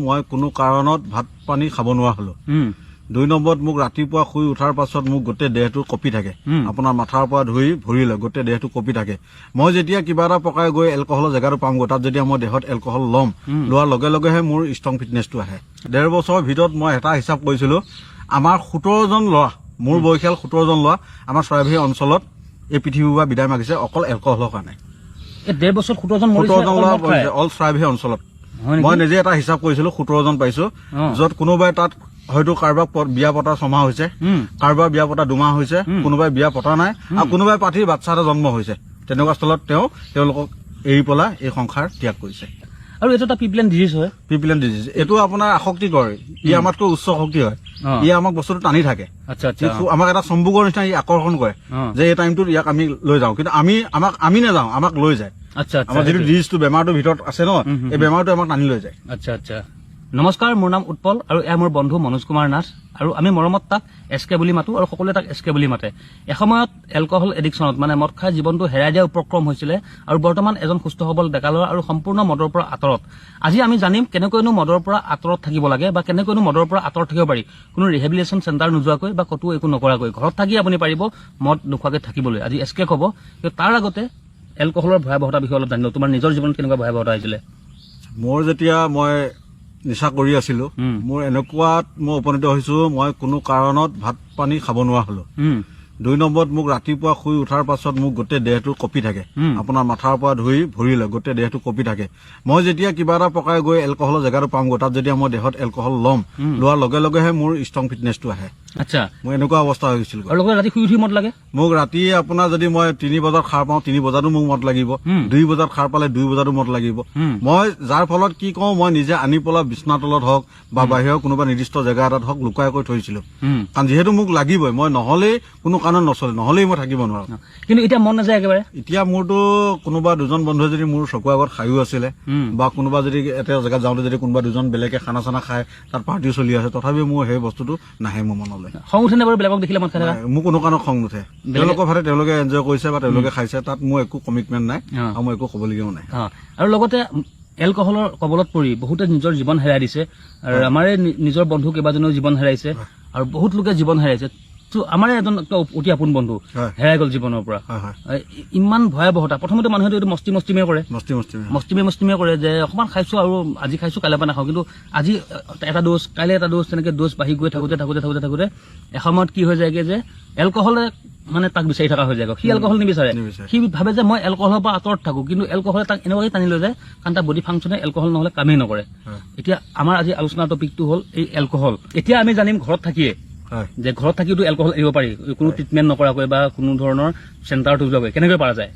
মই কোনো কাৰণত ভাত পানী খাব নোৱাৰা হলো। 2 নম্বৰত মোক ৰাতিপুৱা শুই উঠাৰ পাছত মোক গোটেই দেহটো কঁপি থাকে, আপোনাৰ মাথাৰ পৰা ধৰি ভৰিলৈ গোটেই দেহটো কঁপি থাকে। মই যেতিয়া কিবা এটা পকাই গৈ এলকহলৰ জেগাটো পামগৈ, তাত যেতিয়া মই দেহত এলকহল ল'ম, লোৱাৰ লগে লগেহে মোৰ ষ্ট্ৰং ফিটনেছটো আহে। 1.5 বছৰৰ ভিতৰত মই এটা হিচাপ কৰিছিলো, আমাৰ 17জন ল'ৰা, মোৰ বয়সীয়াল 17জন ল'ৰা আমাৰ চৰাইবাহী অঞ্চলত এই পৃথিৱীৰ পৰা বিদায় মাগিছে অকল এলকহলৰ কাৰণে। 1.5 বছৰ 17জন ল'ৰা পৰিছে অল চৰাইবাহী অঞ্চলত। মই নিজে এটা হিচাপ কৰিছিলো, 17জন পাইছো, য'ত কোনোবাই তাত হয়তো কাৰোবাৰ বিয়া পতা 6 মাহ হৈছে, কাৰোবাৰ বিয়া পতা 2 মাহ হৈছে, কোনোবাই বিয়া পতা নাই, আৰু কোনোবাই পাঠিৰ বাচ্চা এটা জন্ম হৈছে। তেনেকুৱা স্থলত তেওঁলোকক এৰি পেলাই এই সংসাৰ ত্যাগ কৰিছে। আৰু এইটো এটা পিপলেন ডিজিজ হয়। পিপলেন ডিজিজ এইটো আপোনাৰ আসক্তি কৰে, ই আমাতকৈ উচ্চ শক্তি হয়, ই আমাক বস্তুটো টানি থাকে। আমাক এটা চম্বুকৰ নিচিনা ই আকৰ্ষণ কৰে যে এই টাইমটোত ইয়াক আমি লৈ যাওঁ, কিন্তু আমি নাযাওঁ, আমাক লৈ যায়। আমাৰ যিটো ডিজিজটো বেমাৰটোৰ ভিতৰত আছে ন, এই বেমাৰটো আমাক টানি লৈ যায়। নমস্কাৰ, মোৰ নাম উৎপল আৰু এয়া মোৰ বন্ধু মনোজ কুমাৰ নাথ, আৰু আমি মৰমত তাক এছকে বুলি মাতো আৰু সকলোৱে তাক এছকে বুলি মাতে। এসময়ত এলকহল এডিকশ্যনত মানে মদ খাই জীৱনটো হেৰাই দিয়া উপক্ৰম হৈছিলে, আৰু বৰ্তমান এজন সুস্থ সবল ডেকা ল'ৰা আৰু সম্পূৰ্ণ মদৰ পৰা আঁতৰত। আজি আমি জানিম কেনেকৈনো মদৰ পৰা আঁতৰত থাকিব লাগে, বা কেনেকৈনো মদৰ পৰা আঁতৰত থাকিব পাৰি, কোনো ৰিহেবিলিটেশ্যন চেণ্টাৰ নোযোৱাকৈ বা ক'তো একো নকৰাকৈ ঘৰত থাকি আপুনি পাৰিব মদ নোখোৱাকৈ থাকিবলৈ। আজি এছকে ক'ব, কিন্তু তাৰ আগতে এলকহলৰ ভয়াৱহতাৰ বিষয়ে অলপ জানিলো। তোমাৰ নিজৰ জীৱনত কেনেকুৱা ভয়াৱহতা আহিছিলে? মোৰ যেতিয়া মই নিচা কৰি আছিলো, মোৰ এনেকুৱাত মই উপনীত হৈছো, মই কোনো কাৰণত ভাত পানী খাব নোৱাৰা হলো। 2 নম্বৰত মোক ৰাতিপুৱা শুই উঠাৰ পাছত মোক গোটেই দেহটো কঁপি থাকে, আপোনাৰ মাথাৰ পৰা ধৰি ভৰিলৈ গোটেই দেহটো কঁপি থাকে। মই যেতিয়া কিবা এটা পকাই গৈ এলকহলৰ জেগাটো পামগৈ, তাত যেতিয়া মই দেহত এলকহল ল'ম, লোৱাৰ লগে লগেহে মোৰ ষ্ট্ৰং ফিটনেছটো আহে। মোৰ এনেকুৱা অৱস্থা হৈ গৈছিল। ৰাতি শুই উঠি মদ লাগে মোক। ৰাতি আপোনাৰ যদি মই 3 বজাত সাৰ পাওঁ, 3 বজাতো মোক মদ লাগিব, 2 বজাত সাৰ পালে 2 বজাতো মদ লাগিব। মই যাৰ ফলত কি কওঁ, মই নিজে আনি পেলাই বিছনা তলত হওক বা বাহিৰৰ কোনোবা নিৰ্দিষ্ট জেগা এটাত হওক লুকাই কৰি থৈছিলো, কাৰণ যিহেতু মোক লাগিবই, মই নহলেই কোনো কাৰণত নচলে, নহলেই মই থাকিব নোৱাৰো। কিন্তু এতিয়া মন নাযায় একেবাৰে। এতিয়া মোৰতো কোনোবা 2জন বন্ধুৱে যদি মোৰ চকুৰ আগত খায়ো আছিলে, বা কোনোবা যদি এটা জেগাত যাওঁতে যদি কোনোবা 2জন বেলেগে খানা চানা খাই তাত পাৰ্টিও চলি আছে, তথাপিও মোৰ সেই বস্তুটো নাহে মোৰ মনলৈ। খং উঠে নে বাৰু বেলেগক দেখিলে মদ খাই? মোৰ কোনো কাৰণত খং নুঠে। তেওঁলোকৰ ভাৱে তেওঁলোকে এনজয় কৰিছে বা তেওঁলোকে খাইছে, তাত মোৰ একো কমিটমেণ্ট নাই আৰু মই একো কবলগীয়াও নাই। আৰু লগতে এলকহলৰ কবলত পৰি বহুতে নিজৰ জীৱন হেৰাই দিছে, আৰু আমাৰে নিজৰ বন্ধু কেইবাজনেও জীৱন হেৰাইছে, আৰু বহুত লোকে জীৱন হেৰাইছে। আমাৰে এজন অতি আপোন বন্ধু হেৰাই গ'ল জীৱনৰ পৰা। ইমান ভয়াৱহতা। প্ৰথমতে মানুহে এইটো মস্তিমে কৰে, মস্তিমে কৰে যে অকমান খাইছো আৰু আজি খাইছো কাইলৈ পৰা নাখাওঁ, কিন্তু আজি এটা ড'জ, কাইলৈ এটা ড'জ, তেনেকে ড'জ বাঢ়ি গৈ থাকোতে এসময়ত কি হৈ যায়গে যে এলকহলে মানে তাক বিচাৰি থকা হৈ যায়। সি এলকহল নিবিচাৰে, সি ভাবে যে মই এলকহলৰ পৰা আঁতৰত থাকো, কিন্তু এলকহলে তাক এনেকুৱাকে টানি লৈ যায়, কাৰণ তাৰ বডি ফাংচনে এলকহল নহলে কামেই নকৰে। এতিয়া আমাৰ আজি আলোচনাৰ টপিকটো হ'ল এই এলকহল। এতিয়া আমি জানিম ঘৰত থাকিয়ে যে ঘৰত থাকিতো এলকহল এৰিব পাৰি, কোনো ট্ৰিটমেণ্ট নকৰাকৈ বা কোনো ধৰণৰ চেণ্টাৰত যোৱাকৈ কেনেকৈ পৰা যায়?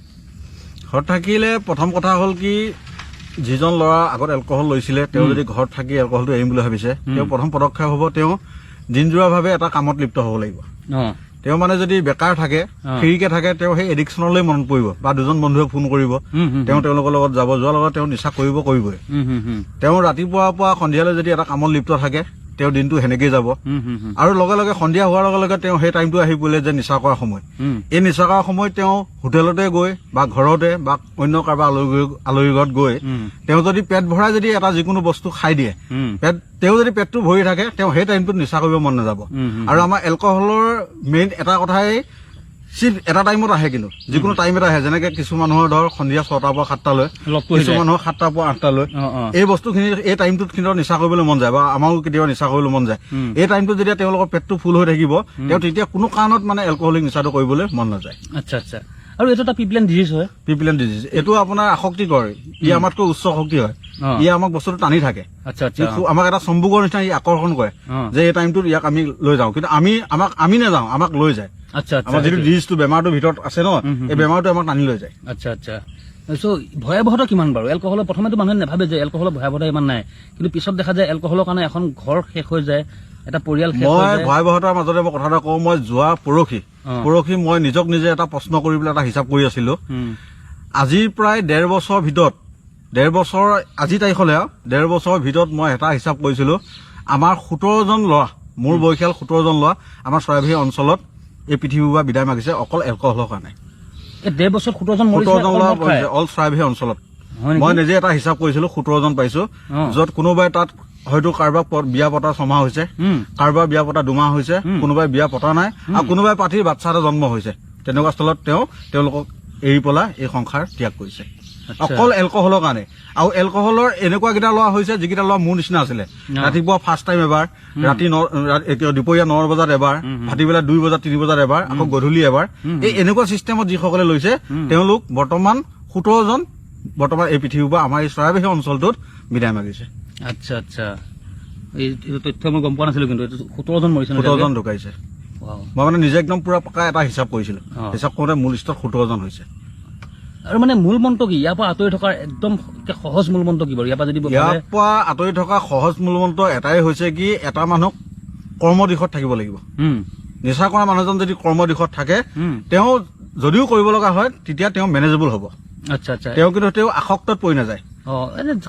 ঘৰত থাকিলে প্ৰথম কথা হ'ল কি, যিজন ল'ৰা আগত এলকহল লৈছিলে তেওঁ যদি ঘৰত থাকি এলকহলটো এৰিম বুলি ভাবিছে, তেওঁ প্ৰথম পদক্ষেপ হ'ব তেওঁ দিনজোৰাভাৱে এটা কামত লিপ্ত হ'ব লাগিব। তেওঁ মানে যদি বেকাৰ থাকে, ফ্ৰীকে থাকে, তেওঁ সেই এডিকশ্যনলৈ মনত পৰিব, বা 2জন বন্ধুৱে ফোন কৰিব, তেওঁলোকৰ লগত যাব, যোৱাৰ লগত তেওঁ নিচা কৰিবই। তেওঁ ৰাতিপুৱাৰ পৰা সন্ধিয়ালৈ যদি এটা কামত লিপ্ত থাকে, তেওঁ দিনটো সেনেকেই যাব, আৰু লগে লগে সন্ধিয়া হোৱাৰ লগে লগে তেওঁ সেই টাইমটো আহি পৰিলে যে নিচা কৰা সময়। এই নিচা কৰা সময়ত তেওঁ হোটেলতে গৈ বা ঘৰতে বা অন্য কাৰোবাৰ আলহী ঘৰত গৈ তেওঁ যদি পেট ভৰাই যদি এটা যিকোনো বস্তু খাই দিয়ে, তেওঁ যদি পেটটো ভৰি থাকে, তেওঁ সেই টাইমটোত নিচা কৰিব মন নাযাব। আৰু আমাৰ এলকহলৰ মেইন এটা কথাই চিফ এটা টাইমত আহে, কিন্তু যিকোনো টাইম এটা আহে, যেনেকে কিছু মানুহৰ ধৰ সন্ধিয়া 6টাৰ পৰা 7টালৈ, কিছু মানুহৰ 7টাৰ পৰা 8টালৈ, এই বস্তুখিনি এই টাইমটোত কিন্তু নিচা কৰিবলৈ মন যায়, বা আমাৰো কেতিয়াবা নিচা কৰিবলৈ মন যায়। এই টাইমটোত যেতিয়া তেওঁলোকৰ পেটটো ফুল হৈ থাকিব, তেওঁ তেতিয়া কোনো কাৰণত মানে এলকহলিক নিচাটো কৰিবলৈ মন নাযায়। আৰু এইটো এটা পিপলেন ডিজিজ হয়। পিপলেন ডিজিজ এইটো আপোনাৰ আসক্তি কৰে, ই আমাতকৈ উচ্চ শক্তি হয়, ই আমাক বস্তুটো টানি থাকে। আমাক এটা চম্বুকৰ নিচিনা ই আকৰ্ষণ কৰে যে এই টাইমটোত ইয়াক আমি লৈ যাওঁ, কিন্তু আমি নাযাওঁ, আমাক লৈ যায়। আমাৰ যিটো ডিজিজটো বেমাৰটোৰ ভিতৰত আছে ন, এই বেমাৰটো আমাক টানি লৈ যায়। ভয়াৱহতা কিমান বাৰু এলকহলৰ? প্ৰথমেতো মানুহে নাভাবে যে এলকহলৰ ভয়াৱহতা ইমান নাই, কিন্তু পিছত দেখা যায় এলকহলৰ কাৰণে এখন ঘৰ শেষ হৈ যায়, এটা পৰিয়াল শেষ হৈ যায়। ভয়াৱহতাৰ মাজতে মই কথা এটা কওঁ, মই যোৱা পৰহি মই নিজক নিজে এটা প্ৰশ্ন কৰি পেলাই এটা হিচাপ কৰি আছিলো। আজি প্ৰায় 1.5 বছৰৰ ভিতৰত, 1.5 বছৰ আজি তাৰিখলৈ 1.5 বছৰৰ ভিতৰত মই এটা হিচাপ কৰিছিলো, আমাৰ 17জন ল'ৰা, মোৰ বয়সীয়াল 17জন ল'ৰা আমাৰ চৰাইবাহী অঞ্চলত এই পৃথিৱীৰ পৰা বিদায় মাগিছে অকল এলকহলৰ কাৰণে। 1.5 বছৰ 17জন ল'ৰা পৰিছে অল চৰাইবাহী অঞ্চলত। মই নিজে এটা হিচাপ কৰিছিলো, 17জন পাইছো, য'ত কোনোবাই তাত হয়তো কাৰোবাক বিয়া পতা 6 মাহ হৈছে, কাৰোবাৰ বিয়া পতা 2 মাহ হৈছে, কোনোবাই বিয়া পতা নাই আৰু কোনোবাই পাঠিৰ বাচ্চা এটা জন্ম হৈছে। তেনেকুৱা স্থলত তেওঁলোকক এৰি পেলাই এই সংসাৰ ত্যাগ কৰিছে অকল এলকহলৰ কাৰণে। আৰু এলকহলৰ এনেকুৱা কেইটা লোৱা হৈছে যিকেইটা লোৱা মোৰ নিচিনা আছিলে। ৰাতিপুৱা ফাৰ্ষ্ট টাইম এবাৰ, ৰাতি দুপৰীয়া 9 বজাত এবাৰ, ভাটিবেলা 2 বজাত 3 বজাত এবাৰ, আকৌ গধূলি এবাৰ। এই এনেকুৱা চিষ্টেমত যিসকলে লৈছে তেওঁলোক বৰ্তমান 17 জন বৰ্তমান এই পৃথিৱীৰ পৰা আমাৰ এই চৰাইবাহী অঞ্চলটোত বিদায় মাগিছে। আচ্ছা আচ্ছা, এই তথ্য মই গম পোৱা নাছিলো, কিন্তু 17 জন মৰিছে। 17 জন ঢুকাইছে। মই মানে নিজে একদম পুৰা পকা এটা হিচাপ কৰিছিলো। হিচাপ কৰোঁতে মোৰ লিষ্টত 17 জন হৈছে। আৰু মানে মূল মন্ত্ৰ কি ইয়াৰ পৰা আঁতৰি থকাৰ একদম সহজ মূল মন্ত্ৰ কি বাৰু? ইয়াৰ পৰা যদি ইয়াৰ পৰা আঁতৰি থকা সহজ মূল মন্ত্ৰ এটাই হৈছে কি, এটা মানুহক কৰ্ম দিশত থাকিব লাগিব। নিচা কৰা মানুহজন যদি কৰ্ম দিশত থাকে, তেওঁ যদিও কৰিব লগা হয় তেতিয়া তেওঁ মেনেজেবল হ'ব। আচ্ছা আচ্ছা, কিন্তু তেওঁ আসক্তত পৰি নাযায়।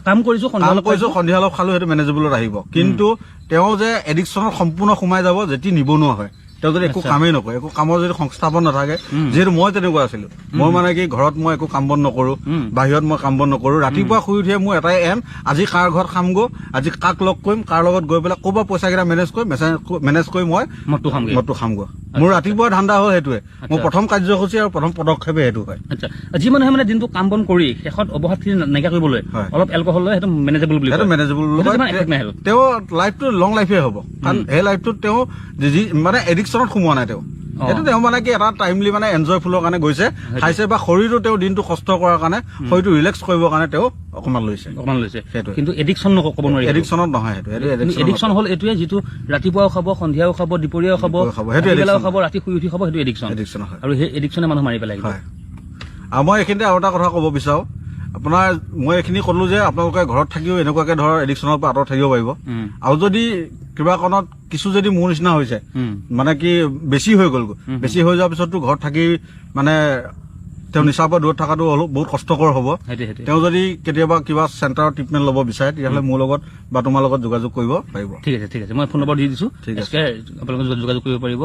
কাম কৰিছো সন্ধিয়া অলপ খালো সেইটো মেনেজেবলত আহিব। কিন্তু তেওঁ যে এডিকশ্যনত সম্পূৰ্ণ সোমাই যাব যেতিয়া নিবনুৱা হয়, তেওঁ যদি একো কামেই নকৰে, একো কামৰ যদি সংস্থাপন নাথাকে। যিহেতু মই তেনেকুৱা আছিলো, মই মানে কি ঘৰত মই একো কাম বন নকৰো, বাহিৰত মই কাম বন নকৰো। ৰাতিপুৱা শুই উঠিয়ে মোৰ এটাই এম, আজি কাৰ ঘৰত খামগৈ, আজি কাক লগ কৰিম, কাৰ লগত গৈ পেলাই ক'ৰবাত পইচা কেইটা মেনেজ কৰি মই মদটো খামগৈ। মোৰ ৰাতিপুৱা ধান্দা হ'ল সেইটোৱে। মোৰ প্ৰথম কাৰ্যসূচী আৰু প্ৰথম পদক্ষেপে সেইটো হয়। আচ্ছা, যি মানুহে মানে দিনটো কাম বন কৰি শেষত অৱসাদখিনি নাইকিয়া কৰিবলৈ অলপ এলকহল লয়, সেইটো মেনেজেবল বুলি সেইটো মেনেজেবল তেওঁ লাইফটো লং লাইফে হ'ব। কাৰণ সেই লাইফটোত তেওঁ মানে এডিকশ্যনত সোমোৱা নাই। সেইটো তেওঁ মানে কি এটা টাইমলি মানে এনজয়ফুলৰ কাৰণে গৈছে, খাইছে, বা শৰীৰটো তেওঁ দিনটো কষ্ট কৰাৰ কাৰণে, শৰীৰটো ৰিলেক্স কৰিবৰ কাৰণে তেওঁ অকণমান লৈছে। সেইটোৱে, কিন্তু এডিকশ্যন ক'ব নোৱাৰি। এডিকশ্যনত নহয় সেইটো। এডিকশ্যন হ'ল এইটোৱে, যিটো ৰাতিপুৱাও খাব, সন্ধিয়াও খাব, দুপৰীয়াও খাব, ৰাতিবেলাও খাব, ৰাতি শুই উঠি খাব, সেইটো এডিকশ্যন। আৰু সেই এডিকশ্যনে মানুহ মাৰি পেলাই। আৰু মই এইখিনিতে আৰু এটা কথা ক'ব বিচাৰো, আপোনাৰ মই এইখিনি ক'লো যে আপোনালোকে ঘৰত থাকিও এনেকুৱাকে ধৰ এডিকশ্যনৰ পৰা আঁতৰত থাকিব পাৰিব। আৰু যদি কিবা কাৰণত কিছু যদি মোৰ নিচিনা হৈছে, মানে কি বেছি হৈ গ'লগৈ, বেছি হৈ যোৱাৰ পিছততো ঘৰত থাকি মানে তেওঁ নিচাৰ পৰা দূৰত থকাটো অলপ বহুত কষ্টকৰ হ'ব। তেওঁ যদি কেতিয়াবা কিবা চেণ্টাৰৰ ট্ৰিটমেণ্ট ল'ব বিচাৰে, তেতিয়াহ'লে মোৰ লগত বা তোমাৰ লগত যোগাযোগ কৰিব পাৰিব। ঠিক আছে, ঠিক আছে, মই ফোন নম্বৰ দি দিছো, আপোনালোকে যোগাযোগ কৰিব পাৰিব।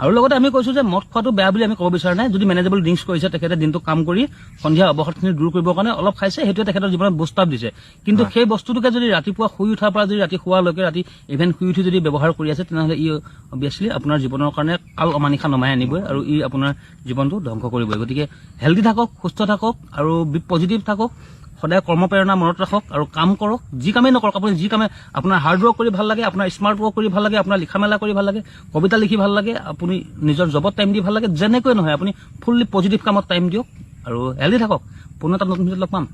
আৰু লগতে আমি কৈছো যে মদ খোৱাটো বেয়া বুলি আমি ক'ব বিচৰা নাই। যদি মেনেজেবল ড্ৰিংকছ কৰিছে, তেখেতে দিনটো কাম কৰি সন্ধিয়া অৱসাদখিনি দূৰ কৰিবৰ কাৰণে অলপ খাইছে, সেইটোৱে তেখেতৰ জীৱনত বুষ্ট আপ দিছে। কিন্তু সেই বস্তুটোকে যদি ৰাতিপুৱা শুই উঠাৰ পৰা যদি ৰাতি শোৱালৈকে, ৰাতি ইভেন শুই উঠি যদি ব্যৱহাৰ কৰি আছে, তেনেহ'লে ই অভিয়াছলি আপোনাৰ জীৱনৰ কাৰণে কাল অমানিশা নমাই আনিবই, আৰু ই আপোনাৰ জীৱনটো ধ্বংস কৰিবই। গতিকে হেল্ডি থাকক, সুস্থ থাকক, আৰু পজিটিভ থাকক, সদায় কৰ্মপ্ৰেৰণা মনত ৰাখক, আৰু কাম কৰক। যি কামেই নকৰক, আপুনি যি কামে আপোনাৰ হাৰ্ড ৱৰ্ক কৰি ভাল লাগে, আপোনাৰ স্মাৰ্ট ৱৰ্ক কৰি ভাল লাগে, আপোনাৰ লিখা মেলা কৰি ভাল লাগে, কবিতা লিখি ভাল লাগে, আপুনি নিজৰ জবত টাইম দি ভাল লাগে, যেনেকৈ নহয় আপুনি ফুল্লি পজিটিভ কামত টাইম দিয়ক আৰু হেল্ডি থাকক। পুনৰ এটা নতুন ভিডিঅ'ত লগ পাম।